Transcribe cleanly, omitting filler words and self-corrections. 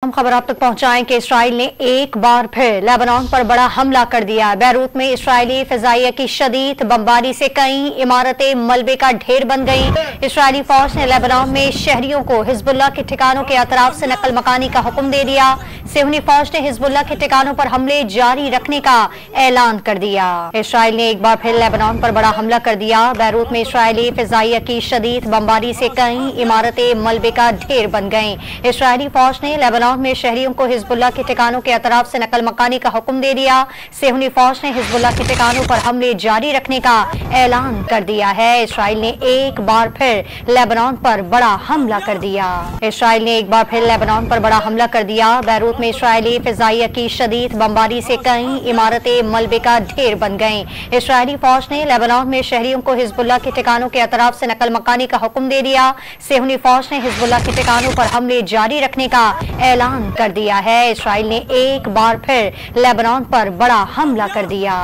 हम खबर आप तक पहुंचाएं कि इसराइल ने एक बार फिर लेबनान पर बड़ा हमला कर दिया। बैरूत में इसराइली फिजाइया की शदीद बमबारी से कई इमारतें मलबे का ढेर बन गईं। इसराइली फौज ने लेबनान में शहरियों को हिजबुल्लाह के ठिकानों के अतराफ से नकल मकानी का हुक्म दे दिया। सिहनी फौज ने हिजबुल्लाह के ठिकानों पर हमले जारी रखने का ऐलान कर दिया। इसराइल ने एक बार फिर लेबनान पर बड़ा हमला कर दिया। बैरूत में इसराइली फिजाइया की शदीद बमबारी से कई इमारतें मलबे का ढेर बन गईं। इसराइली फौज ने लेबनान में शहरियों को हिजबुल्लाह के ठिकानों के अतराफ से नकल मकानी का हुक्म दे दिया। सिहनी फौज ने हिजबुल्लाह के ठिकानों पर हमले जारी रखने का ऐलान कर दिया है। इसराइल ने एक बार फिर लेबनान पर बड़ा हमला कर दिया। इसराइल ने एक बार फिर लेबनान पर बड़ा हमला कर दिया। बैरूत में इसराइली फिजाइया की शदीद बमबारी से कई इमारतें मलबे का ढेर बन गईं। इसराइली फौज ने लेबनान में शहरियों को हिजबुल्लाह के ठिकानों के अतराफ से नकल मकानी का हुक्म दे दिया। सिहनी फौज ने हिजबुल्लाह के ठिकानों पर हमले जारी रखने का ऐलान कर दिया है। इसराइल ने एक बार फिर लेबनान पर बड़ा हमला कर दिया।